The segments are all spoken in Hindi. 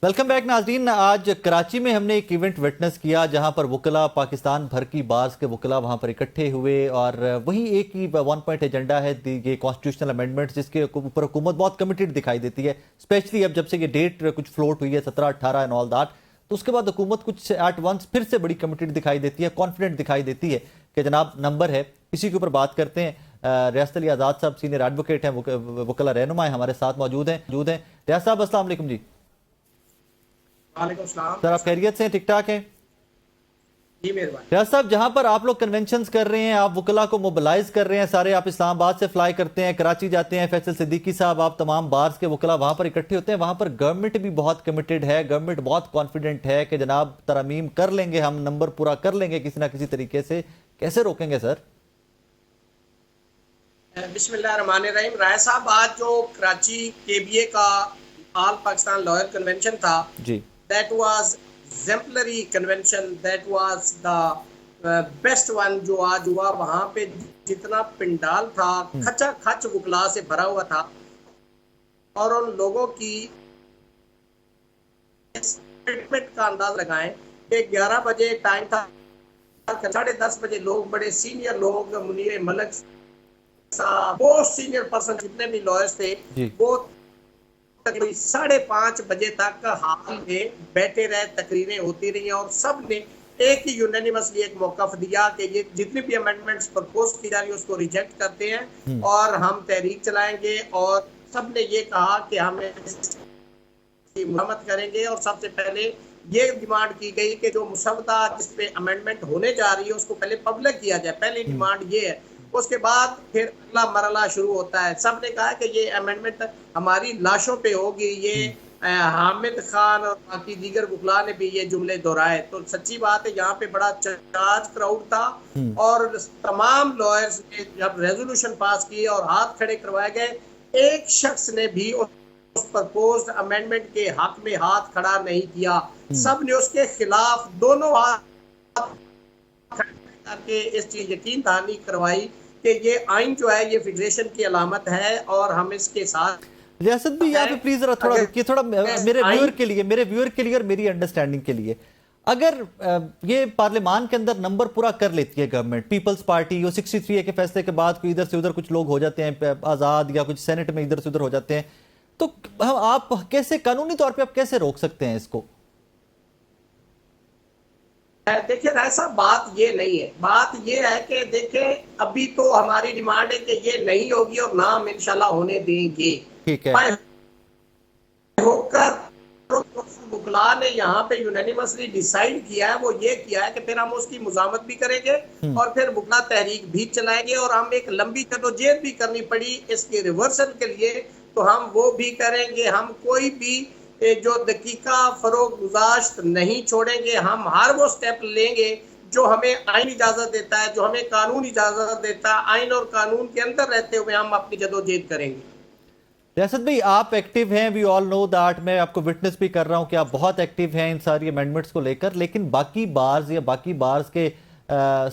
वेलकम बैक नाजरीन। आज कराची में हमने एक इवेंट विटनेस किया जहां पर वकला पाकिस्तान भर की बार्स के वकला वहां पर इकट्ठे हुए और वही एक ही वन पॉइंट एजेंडा है ये कॉन्स्टिट्यूशनल अमेंडमेंट, जिसके ऊपर हुकूमत बहुत कमिटेड दिखाई देती है। स्पेशली अब जब से ये डेट कुछ फ्लोट हुई है 17-18 एंड ऑल दैट, तो उसके बाद हुकूमत कुछ एट वंस फिर से बड़ी कमिटेड दिखाई देती है, कॉन्फिडेंट दिखाई देती है कि जनाब नंबर है। इसी के ऊपर बात करते हैं। रियासत अली आज़ाद साहब सीनियर एडवोकेट हैं, वकला रहनुमा है, हमारे साथ मौजूद हैं। रियाज साहब अस्सलाम वालेकुम जी। वालेकुम सलाम सर, आप खैरियत से ठीक ठाक हैं? जी मेहरबानी। रियाज साहब, जहां पर आप लोग कन्वेंशंस कर रहे हैं, आप वकला को मोबिलाइज कर रहे हैं, सारे आप इस्लामाबाद से फ्लाई करते हैं, कराची जाते हैं, फैसल सिद्दीकी साहब, आप तमाम बार्स के वकला वहां पर इकट्ठे होते हैं। वहां पर गवर्नमेंट भी बहुत कमिटेड है, गवर्नमेंट बहुत कॉन्फिडेंट है कि जनाब तरमीम कर लेंगे, हम नंबर पूरा कर लेंगे किसी ना किसी तरीके से। कैसे रोकेंगे सर? बिस्मिल्लाहिर्रहमानिर्रहीम। राय साहब, आज जो कराची केबीए का ऑल पाकिस्तान लॉयर कन्वेंशन था, जी, that was exemplary convention, that was the best one जो आज हुआ। वहां पे जितना पिंडाल था खचा खच वकला से भरा हुआ था और उन लोगों की स्टेटमेंट का अंदाज लगाएं कि 11 बजे टाइम था, 10:30 बजे लोग, बड़े सीनियर लोग, मुनीर मलिक साहब, बहुत सीनियर पर्सन जितने भी लॉयर्स थे, जी, वो तकरीबन 5:30 बजे तक हाल में बैठे रहे, तकरीरें होती रही और सब ने एक ही यूनानिमसली एक मौकफ दिया कि ये जितनी भी अमेंडमेंट्स प्रपोज की जा रही है उसको रिजेक्ट करते हैं और हम तहरीक चलाएंगे। और सब ने ये कहा कि हम मरम्मत करेंगे और सबसे पहले ये डिमांड की गई कि जो मुसवदा जिसपे अमेंडमेंट होने जा रही है उसको पहले पब्लिक किया जाए। पहली डिमांड ये है। उसके बाद फिर अगला मरला शुरू होता है। सब ने कहा कि ये अमेंडमेंट हमारी लाशों पे होगी। ये हामिद खान और बाकी दीगर वकला ने भी ये जुमले दोहराए। तो सच्ची बात है, यहाँ पे बड़ा चार्ज क्राउड था और तमाम लॉयर्स ने जब रेजोल्यूशन पास की और हाथ खड़े करवाए गए, एक शख्स ने भी उस प्रपोज्ड अमेंडमेंट के हक में हाथ खड़ा नहीं किया। सब ने उसके खिलाफ दोनों हाथ करके इस चीज यकीन दहानी करवाई कि ये आइन जो है ये फेडरेशन की अलामत है और हम इसके साथ। रियासत भी यहाँ पे प्लीज जरा थोड़ा रुकिए, थोड़ा मेरे व्यूअर के लिए और मेरी अंडरस्टैंडिंग के लिए। अगर ये पार्लियामान के अंदर नंबर पूरा कर लेती है गवर्नमेंट, पीपल्स पार्टी, वो 63A के फैसले के बाद कोई इधर से उधर कुछ लोग हो जाते हैं आजाद, या कुछ सेनेट में इधर से उधर हो जाते हैं, तो आप कैसे कानूनी तौर पे आप कैसे रोक सकते हैं इसको? देखिए राय साहब, बात ये नहीं है। बात ये है कि देखिए, अभी तो हमारी डिमांड है कि ये नहीं होगी और ना हम इंशाल्लाह होने देंगे। ठीक है। होकर वकला ने यहाँ पे यूनानिमसली डिसाइड किया है, वो ये किया है कि फिर हम उसकी मुजामत भी करेंगे और फिर वकला तहरीक भी चलाएंगे और हम एक लंबी जदोजहद भी करनी पड़ी इसके रिवर्सल के लिए तो हम वो भी करेंगे। हम कोई भी जो दकीका फरोग गुजाश्त नहीं छोड़ेंगे। हम हर वो स्टेप लेंगे जो हमें आइन इजाजत देता है, जो हमें कानून इजाजत देता है। आइन और कानून के अंदर रहते हुए हम अपनी जदोजहद करेंगे। रियासत भाई, आप एक्टिव हैं, वी ऑल नो दैट, मैं आपको विटनेस भी कर रहा हूं कि आप बहुत एक्टिव हैं इन सारी अमेंडमेंट्स को लेकर, लेकिन बाकी बार्स या बाकी बार्स के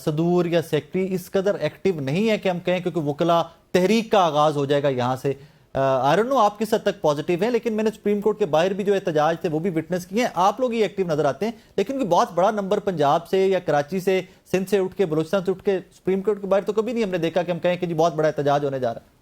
सदूर या सेक्रेटरी इस कदर एक्टिव नहीं है कि हम कहें क्योंकि वकला तहरीक का आगाज हो जाएगा यहाँ से। आई डोंट नो आप किस हद तक पॉजिटिव हैं, लेकिन मैंने सुप्रीम कोर्ट के बाहर भी जो एहतजाज थे वो भी विटनेस किए हैं। आप लोग ये एक्टिव नजर आते हैं, लेकिन बहुत बड़ा नंबर पंजाब से या कराची से, सिंध से उठ के, बलूचिस्तान से उठ के सुप्रीम कोर्ट के बाहर तो कभी नहीं हमने देखा कि हम कहें कि जी बहुत बड़ा एहतजाज होने जा रहा है।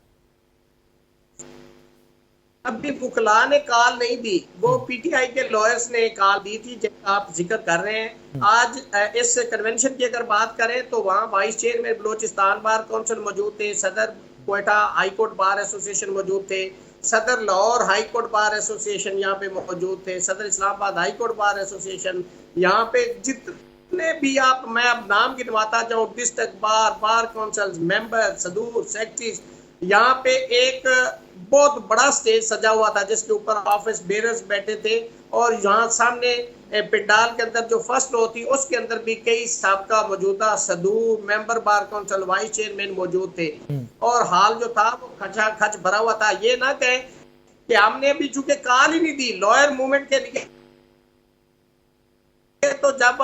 अभी वकला ने कॉल नहीं दी, वो पीटीआई के लॉयर्स ने कॉल दी थी जिसका आप जिक्र कर रहे हैं। आज इस कन्वेंशन की अगर बात करें तो वहाँ vice chairman Balochistan bar council मौजूद थे, सदर Quetta high court bar association मौजूद थे, सदर Lahore high court bar association यहाँ पे मौजूद थे, सदर Islamabad high court bar association यहाँ पे जितने भी आप, मैं अब नाम गिनवाता जाऊँ, डिस्ट्रिक्ट बार काउंसिल मेंबर, सदूर, सेक्रेटरीज, यहाँ पे एक बहुत बड़ा स्टेज सजा हुआ था जिसके ऊपर ऑफिस बेरर्स बैठे थे और यहाँ सामने पिंडाल के अंदर जो फर्स्ट रो थी उसके अंदर भी कई साबका मौजूदा सदूर, member bar council, vice chairman मौजूद थे और हाल जो था वो खचा खच भरा हुआ था। ये ना कहें कि हमने भी चूंकि कॉल ही नहीं दी लॉयर मूवमेंट के लिए, तो जब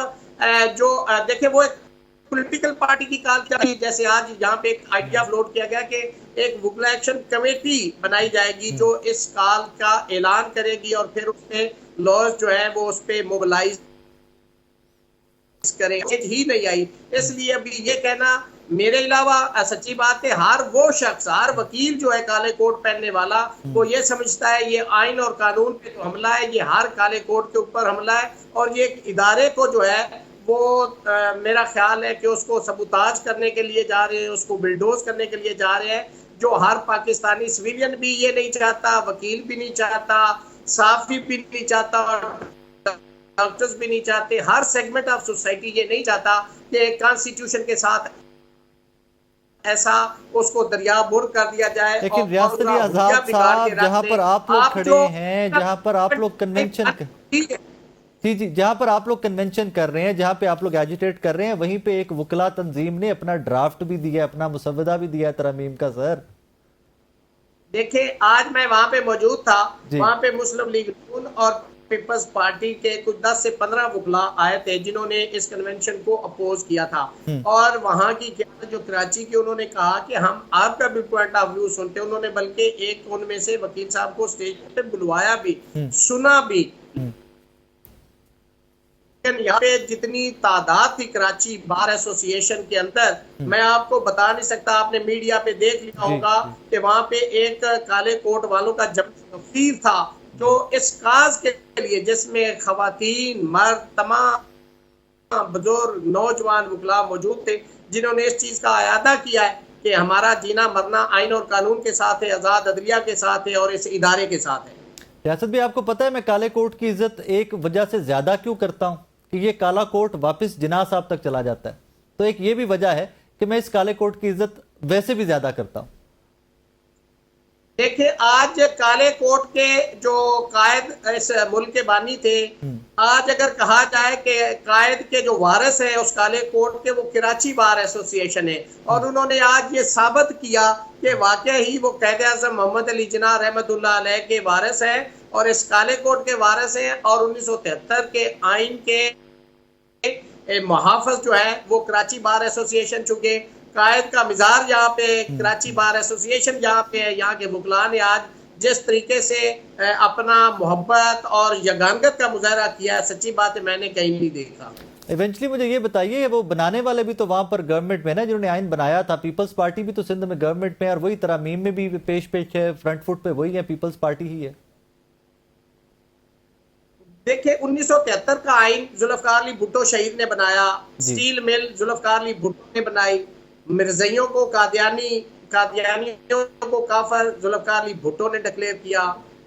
जो देखे वो एक पॉलिटिकल पार्टी की कॉल चली, जैसे आज यहाँ पे एक आइडिया फ्लोट किया गया कि एक वुकला एक्शन कमेटी बनाई जाएगी जो इस कॉल का ऐलान करेगी और फिर उसमें लॉज जो है वो उस पर मोबिलाइज करें, ही नहीं आई। इसलिए अभी ये कहना, मेरे अलावा सच्ची बात है, हर वो शख्स, हर वकील जो है काले कोट पहनने वाला, वो ये समझता है ये आइन और कानून पे तो हमला है, ये हर काले कोट के ऊपर हमला है, और ये इदारे को जो है वो मेरा ख्याल है कि उसको सबूताज करने के लिए जा रहे हैं, उसको बिल्डोज करने के लिए जा रहे हैं, जो हर पाकिस्तानी सिविलियन भी ये नहीं चाहता, वकील भी नहीं चाहता, साफी भी नहीं चाहता, और डॉक्टर्स भी नहीं चाहते, हर सेगमेंट ऑफ सोसाइटी ये नहीं चाहता कि कॉन्स्टिट्यूशन के साथ ऐसा उसको दरियाबुर कर दिया जाए। लेकिन रियासत अली आजाद साहब, जहां पर आप लोग खड़े हैं, जहां पर आप लोग कन्वेंशन जी जी जहां पर आप लोग कन्वेंशन कर रहे हैं, जहां पे आप लोग एजिटेट कर रहे हैं, वहीं पे एक वकला तंजीम ने अपना ड्राफ्ट भी दिया, अपना मुसवदा भी दिया तरमीम का। सर देखिए, आज मैं वहां पे मौजूद था, वहां पे मुस्लिम लीग नून और पीपल्स पार्टी के कुछ 10 से 15 वकला आए थे जिन्होंने इस कन्वेंशन को अपोज किया था, और वहां की क़यादत जो कराची की, उन्होंने कहा कि हम आपका भी पॉइंट ऑफ व्यू सुनते हैं। उन्होंने बल्कि एक उनमें से वकील साहब को स्टेज पे बुलवाया भी, सुना भी। यहाँ पे जितनी तादाद थी कराची बार एसोसिएशन के अंदर, मैं आपको बता नहीं सकता, आपने मीडिया पे देख लिया होगा कि वहां पे एक काले कोट वालों का जब वकील था जो इस काज के लिए, जिसमें खवातीन, मर्द, तमाम बुजुर्ग, नौजवान वकला मौजूद थे, जिन्होंने इस चीज का अयादा किया है कि हमारा जीना मरना आइन और कानून के साथ है, आजाद अदलिया के साथ है, और इस इदारे के साथ है। रियासत भी, आपको पता है मैं काले कोट की इज्जत एक वजह से ज्यादा क्यों करता हूं कि ये काला कोट वापस जिन्ना साहब तक चला जाता है, तो एक ये भी वजह है कि मैं इस काले कोट की इज्जत वैसे भी ज्यादा करता हूं। देखिए, आज काले कोट के जो कायद इस मुल्क के बानी थे, आज अगर कहा जाए कि कायद के जो वारिस है उस काले कोट के, वो कराची बार एसोसिएशन है, और उन्होंने आज ये साबित किया कि वाकई ही वो कैद आज़म मोहम्मद अली जिन्ना रहमतुल्लाह अलैह के वारिस है, और इस काले कोट के वारिस हैं, और 1973 के आइन के मुहाफ़िज़ जो है वो कराची बार एसोसिएशन चुके। कायद का मिजाज यहाँ पे कराची बार एसोसिएशन यहाँ पे है। यहाँ के वकला ने आज जिस तरीके से अपना मोहब्बत और यगानगत का मुजाहरा किया है, सच्ची बात है मैंने कहीं नहीं देखा। इवेंचुअली मुझे ये बताइए, वो बनाने वाले भी तो वहां पर गवर्नमेंट में ना, जिन्होंने आइन बनाया था, पीपल्स पार्टी भी तो सिंध में गवर्नमेंट में, और वही तरमीम में भी पेश है, फ्रंट फुट पे वही है, पीपल्स पार्टी ही है। देखिए, 1973 का आइन जुल्फकार अली भुट्टो शहीद ने बनाया, स्टील मिल जुल्फकार अली भुट्टो ने बनाई, मिर्जइयों को कादियानियों को काफर जुल्फकार अली भुट्टो ने डिक्लेयर किया,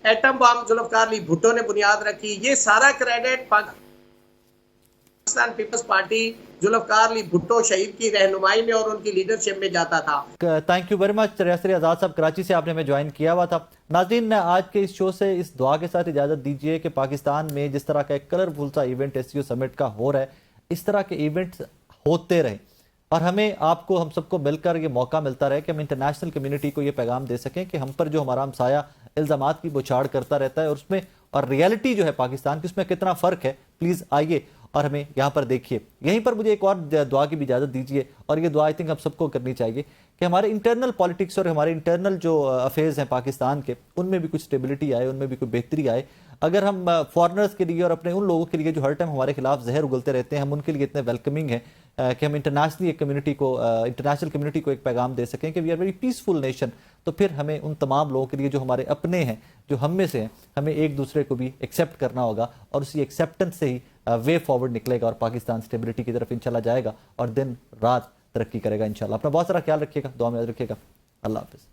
एटम बम जुल्फकार अली भुट्टो ने बुनियाद रखी। ये सारा credit Pakistan peoples party Zulfikar Ali Bhutto शहीद की रहनुमाई में और उनकी लीडरशिप में जाता था। थैंक यू वेरी मच रियासत आजाद साहब, कराची से आपने हमें ज्वाइन किया हुआ था। नाज़रीन, आज के इस शो से इस दुआ के साथ इजाजत दीजिए कि पाकिस्तान में जिस तरह का एक कलरफुल सा इवेंट एससीओ समिट का हो रहा है, इस तरह के इवेंट्स होते रहे, और हमें आपको हम सबको मिलकर ये मौका मिलता रहे कि हम इंटरनेशनल कम्युनिटी को ये पैगाम दे सकें कि हम पर जो हमारा हमसाया इल्ज़ामात की बौछार करता रहता है, और उसमें और रियलिटी जो है पाकिस्तान की, उसमें कितना फ़र्क है। प्लीज़ आइए और हमें यहाँ पर देखिए। यहीं पर मुझे एक और दुआ की भी इजाज़त दीजिए, और ये दुआ आई थिंक हम सबको करनी चाहिए कि हमारे इंटरनल पॉलिटिक्स और हमारे इंटरनल जो अफेयर्स हैं पाकिस्तान के, उनमें भी कुछ स्टेबिलिटी आए, उनमें भी कोई बेहतरी आए। अगर हम फॉरेनर्स के लिए और अपने उन लोगों के लिए जो हर टाइम हमारे खिलाफ जहर उगलते रहते हैं, हम उनके लिए इतने वेलकमिंग हैं कि हम इंटरनेशनल कम्युनिटी को एक पैगाम दे सकें कि we are very peaceful nation, तो फिर हमें उन तमाम लोगों के लिए जो हमारे अपने हैं, जो हम में से हैं, हमें एक दूसरे को भी एक्सेप्ट करना होगा, और उसी एक्सेप्टेंस से ही वे फॉरवर्ड निकलेगा और पाकिस्तान स्टेबिलिटी की तरफ इंशाल्लाह जाएगा और दिन रात तरक्की करेगा इंशाल्लाह। अपना बहुत सारा ख्याल रखिएगा, दुआ में याद रखिएगा। अल्लाह हाफिज़।